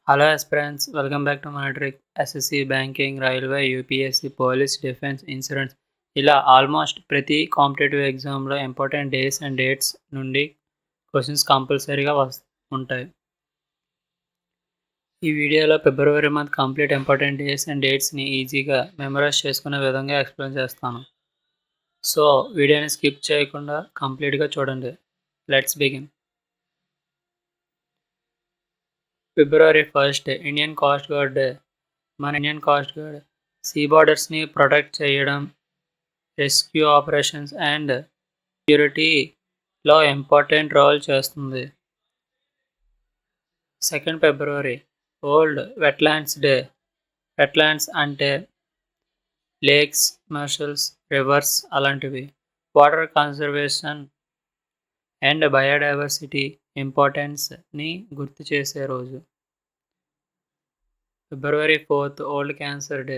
Hello aspirants, welcome back to monitoring. SSC, banking, railway, UPSC, police, defence, insurance ఇలా almost ప్రతి competitive ఎగ్జామ్లో important days and dates నుండి questions కంపల్సరీగా ఉంటాయి. ఈ వీడియోలో February month complete important days and డేట్స్ని ఈజీగా మెమరైజ్ చేసుకునే విధంగా ఎక్స్ప్లెయిన్ చేస్తాను. సో వీడియోని స్కిప్ చేయకుండా కంప్లీట్గా చూడండి. Let's begin. February 1 Indian coast guard day. మన ఇండియన్ కోస్ట్ గార్డ్ సీ బార్డర్స్ని ప్రొటెక్ట్ చేయడం, రెస్క్యూ ఆపరేషన్స్ అండ్ సెక్యూరిటీలో ఇంపార్టెంట్ రోల్ చేస్తుంది. 2 February world wetlands day. Wetlands అంటే లేక్స్, మార్షల్స్, రివర్స్ అలాంటివి. వాటర్ కన్జర్వేషన్ అండ్ బయోడైవర్సిటీ ఇంపార్టెన్స్ని గుర్తు చేసే రోజు. February 4 world cancer day.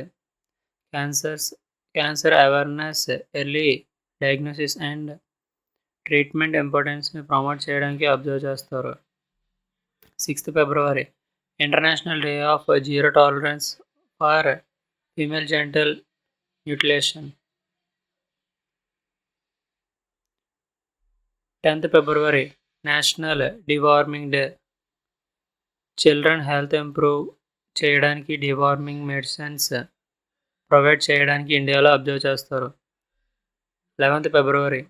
Cancer awareness, early diagnosis and treatment ఇంపార్టెన్స్ని ప్రమోట్ చేయడానికి అబ్జర్వ్ చేస్తారు. 6 February international day of zero tolerance for female genital mutilation. 10th February national deworming day. Children health improve చేయడానికి deworming medicines provide చేయడానికి ఇండియాలో observe చేస్తారు. 11th February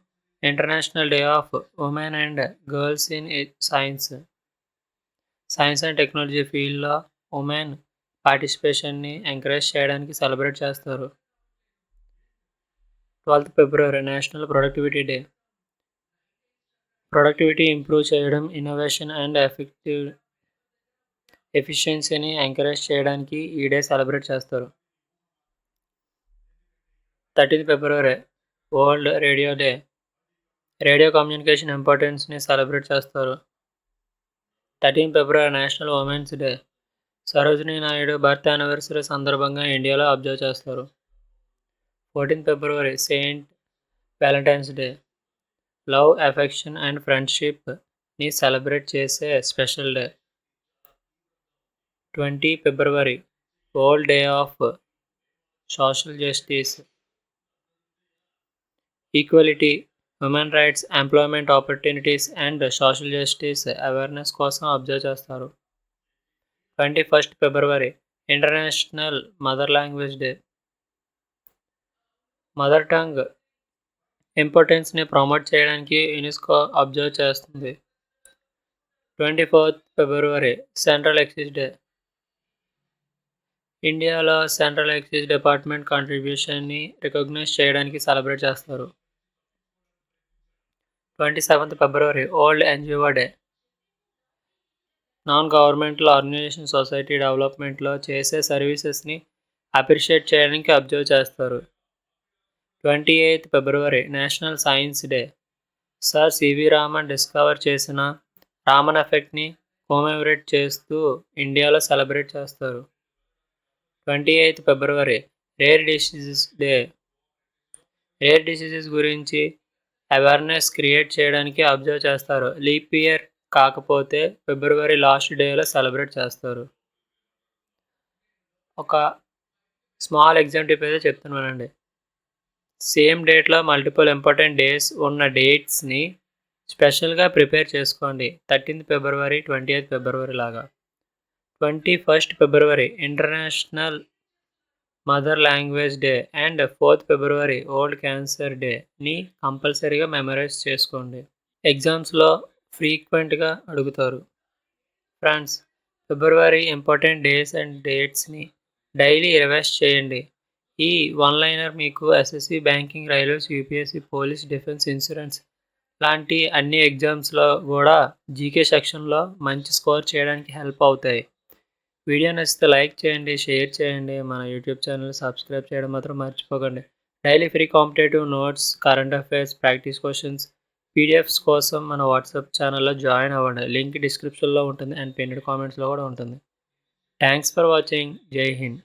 international day of women and girls in science. Science and technology ఫీల్డ్లో women పార్టిసిపేషన్ని encourage చేయడానికి celebrate చేస్తారు. 12th February national productivity day. Productivity improve చేయడం, innovation and ఎఫిషియన్సీని ఎంకరేజ్ చేయడానికి ఈ డే సెలబ్రేట్ చేస్తారు. 13th February world radio day. Radio communication ఇంపార్టెన్స్ని సెలబ్రేట్ చేస్తారు. 13th February national women's day. Sarojini Naidu birth anniversary సందర్భంగా ఇండియాలో అబ్జర్వ్ చేస్తారు. 14th February saint Valentine's day. Love, affection and ఫ్రెండ్షిప్ని సెలబ్రేట్ చేసే special day. 20 February world day of social justice, equality, human rights, employment opportunities and social justice awareness కోసం observe చేస్తారు. 21st February international mother language day. Mother tongue ఇంపార్టెన్స్ని promote చేయడానికి UNESCO observe చేస్తుంది. 24th ఫిబ్రవరి central excise day. ఇండియాలో central excise department కాంట్రిబ్యూషన్ని recognise చేయడానికి celebrate చేస్తారు. 27th ఫిబ్రవరి world NGO day. Non governmental organisation society డెవలప్మెంట్లో చేసే సర్వీసెస్ని అప్రిషియేట్ చేయడానికి అబ్జర్వ్ చేస్తారు. 28th February national science day. Sir CV Raman discover చేసిన రామన్ ఎఫెక్ట్ని కోమెమరేట్ చేస్తూ ఇండియాలో సెలబ్రేట్ చేస్తారు. 28th February rare diseases day. Rare diseases గురించి అవేర్నెస్ క్రియేట్ చేయడానికి అబ్జర్వ్ చేస్తారు. లీప్ ఇయర్ కాకపోతే ఫిబ్రవరి లాస్ట్ డేలో సెలబ్రేట్ చేస్తారు. ఒక స్మాల్ ఎగ్జామ్ టిప్ అయితే చెప్తున్నానండి. సేమ్ డేట్లో మల్టిపుల్ ఇంపార్టెంట్ డేస్ ఉన్న డేట్స్ని స్పెషల్గా ప్రిపేర్ చేసుకోండి. 13th ఫిబ్రవరి, 28th ఫిబ్రవరి లాగా. 21st February international mother language day and 4th February world cancer డేని కంపల్సరీగా మెమరైజ్ చేసుకోండి. ఎగ్జామ్స్లో ఫ్రీక్వెంట్గా అడుగుతారు. Friends, February important days and డేట్స్ని డైలీ రివైజ్ చేయండి. ఈ వన్ లైనర్ మీకు SSC, banking, railways, UPSC, police, defence, insurance లాంటి అన్ని ఎగ్జామ్స్లో కూడా జీకే సెక్షన్లో మంచి స్కోర్ చేయడానికి హెల్ప్ అవుతాయి. వీడియో నచ్చితే లైక్ చేయండి, షేర్ చేయండి. మన యూట్యూబ్ ఛానల్ సబ్స్క్రైబ్ చేయడం మాత్రం మర్చిపోకండి. Daily free competitive notes, current affairs, practice questions, PDFs కోసం మన వాట్సాప్ ఛానల్లో జాయిన్ అవ్వండి. లింక్ డిస్క్రిప్షన్లో ఉంటుంది అండ్ పిన్డ్ కామెంట్స్లో కూడా ఉంటుంది. Thanks for watching. జై హింద్.